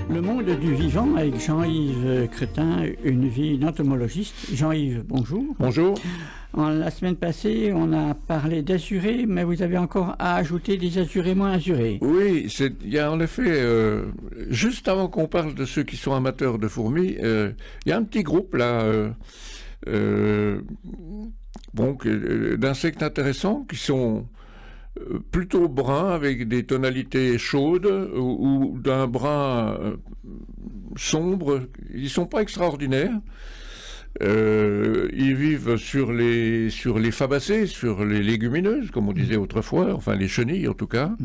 Le monde du vivant avec Jean-Yves Crétin, une vie d'entomologiste. Jean-Yves, bonjour. Bonjour. La semaine passée, on a parlé d'azurés, mais vous avez encore à ajouter des azurés moins azurés. Oui, il y a en effet, juste avant qu'on parle de ceux qui sont amateurs de fourmis, il y a un petit groupe là, d'insectes intéressants qui sont plutôt bruns avec des tonalités chaudes ou d'un brun sombre. Ils ne sont pas extraordinaires. Ils vivent sur les fabacées, sur les légumineuses, comme on disait autrefois, enfin les chenilles en tout cas.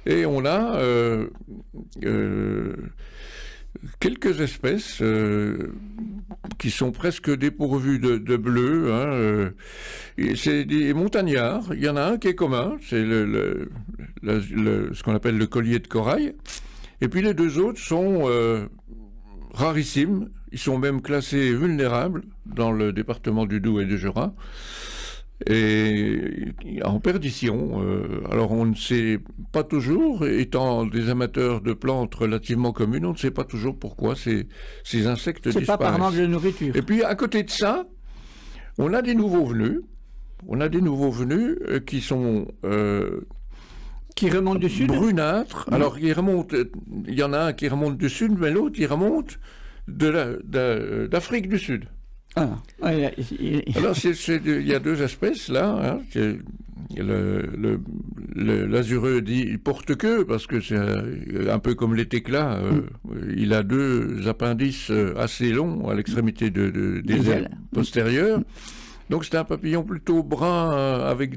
Et on a quelques espèces qui sont presque dépourvues de bleu. C'est des montagnards. Il y en a un qui est commun, c'est ce qu'on appelle le collier de corail. Et puis les deux autres sont rarissimes. Ils sont même classés vulnérables dans le département du Doubs et du Jura. Et en perdition. Alors on ne sait pas toujours, étant des amateurs de plantes relativement communes, on ne sait pas toujours pourquoi ces insectes disparaissent. C'est pas par manque de nourriture. Et puis à côté de ça, on a des nouveaux venus. On a des nouveaux venus qui sont qui remontent du sud. Brunâtres. Alors il y en a un qui remonte du sud, mais l'autre il remonte d'Afrique du Sud. Ah, ouais, alors, il y a deux espèces là. L'azureux dit porte-queue parce que c'est un peu comme les teclas. Il a deux appendices assez longs à l'extrémité des ailes postérieures. Donc c'est un papillon plutôt brun avec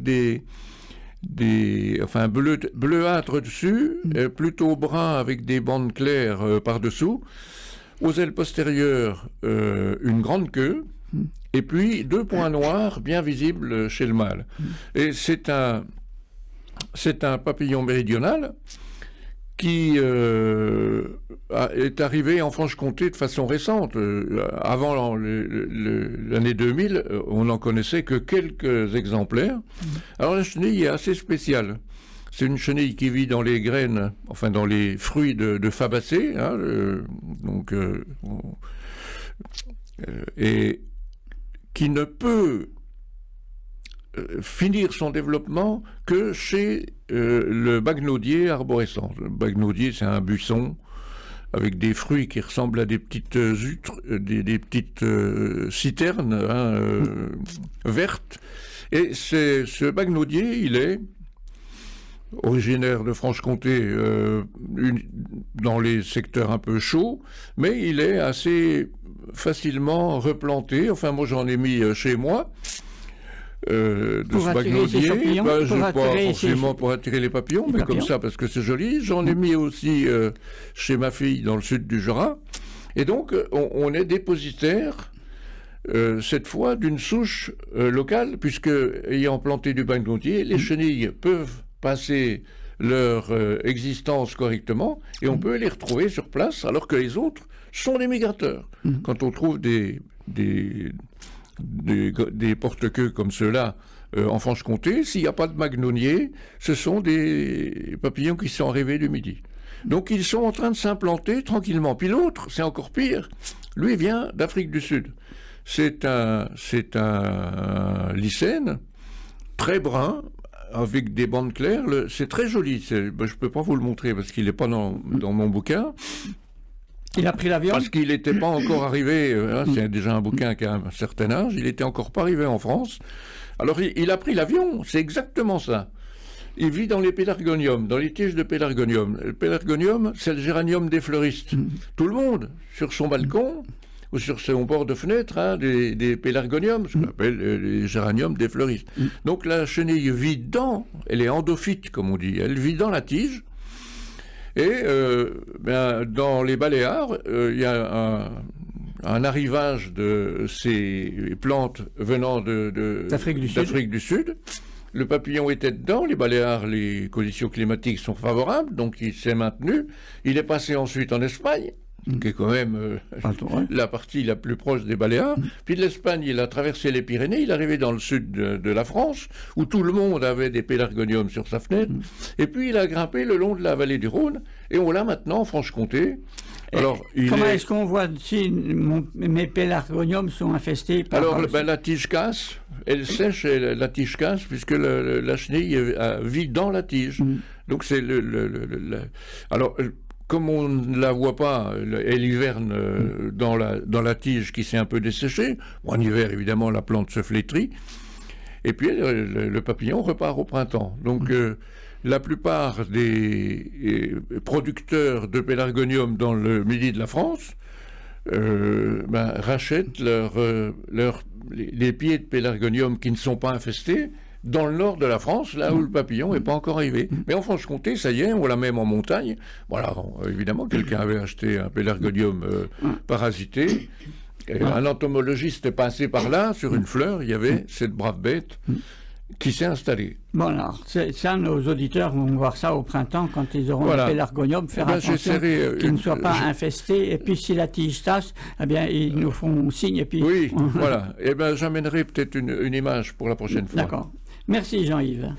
enfin bleuâtre dessus, plutôt brun avec des bandes claires par-dessous. Aux ailes postérieures, une grande queue, et puis deux points noirs bien visibles chez le mâle. Et c'est un papillon méridional qui est arrivé en Franche-Comté de façon récente. Avant l'année 2000, on n'en connaissait que quelques exemplaires. Alors la chenille est assez spéciale. C'est une chenille qui vit dans les graines, enfin dans les fruits de fabacées, et qui ne peut finir son développement que chez le bagnaudier arborescent. Le bagnaudier, c'est un buisson avec des fruits qui ressemblent à des petites des petites citernes vertes. Et ce bagnaudier, il est originaire de Franche-Comté, dans les secteurs un peu chauds, mais il est assez facilement replanté. Enfin, moi, j'en ai mis chez moi, de ce bagnaudier. Je pas forcément pour attirer les papillons, mais comme ça, parce que c'est joli. J'en ai mis aussi chez ma fille, dans le sud du Jura. Et donc, on est dépositaire, cette fois, d'une souche locale, puisque, ayant planté du bagnaudier, les chenilles peuvent passer leur existence correctement et on peut les retrouver sur place alors que les autres sont des migrateurs. Quand on trouve des porte-queues comme ceux-là en Franche-Comté, s'il n'y a pas de magnonier, ce sont des papillons qui sont arrivés du Midi. Donc ils sont en train de s'implanter tranquillement. Puis l'autre, c'est encore pire, lui vient d'Afrique du Sud. C'est un lycène très brun, avec des bandes claires. C'est très joli. Je ne peux pas vous le montrer parce qu'il n'est pas dans mon bouquin. Il a pris l'avion. Parce qu'il n'était pas encore arrivé. C'est déjà un bouquin qui a un certain âge. Il n'était encore pas arrivé en France. Alors il a pris l'avion. C'est exactement ça. Il vit dans les pélargoniums, dans les tiges de pélargonium. Le pélargonium, c'est le géranium des fleuristes. Tout le monde, sur son balcon ou sur son bord de fenêtre, des pélargoniums, ce qu'on appelle les géraniums des fleuristes. Donc la chenille vit elle est endophyte comme on dit, elle vit dans la tige. Et dans les Baléares, il y a un arrivage de ces plantes venant d'Afrique du Sud. Le papillon était dedans, les Baléares, les conditions climatiques sont favorables, donc il s'est maintenu. Il est passé ensuite en Espagne, qui est quand même la partie la plus proche des Baléares. Puis de l'Espagne, il a traversé les Pyrénées, il est arrivé dans le sud de la France, où tout le monde avait des pélargoniums sur sa fenêtre. Et puis il a grimpé le long de la vallée du Rhône, et on l'a maintenant en Franche-Comté. Alors, comment est-ce qu'on voit si mes pélargoniums sont infestés par... Alors, la tige casse, elle sèche et la tige casse, puisque la chenille vit dans la tige. Donc, c'est Alors, comme on ne la voit pas, elle hiverne dans la tige qui s'est un peu desséchée. En hiver, évidemment, la plante se flétrit. Et puis, le papillon repart au printemps. Donc, la plupart des producteurs de pélargonium dans le midi de la France rachètent les pieds de pélargonium qui ne sont pas infestés dans le nord de la France, là où le papillon n'est pas encore arrivé. Mais en Franche-Comté, ça y est, on l'a même en montagne. Voilà, évidemment, quelqu'un avait acheté un pélargonium parasité. Et un entomologiste est passé par là, sur une fleur, il y avait cette brave bête qui s'est installée. Bon, alors, ça, nos auditeurs vont voir ça au printemps, quand ils auront le pélargonium, faire attention qu'ils ne soient pas infestés. Et puis, si la tige tasse, eh bien, ils nous font signe. Et puis... Oui, voilà. Eh bien, j'amènerai peut-être une image pour la prochaine fois. D'accord. Merci, Jean-Yves.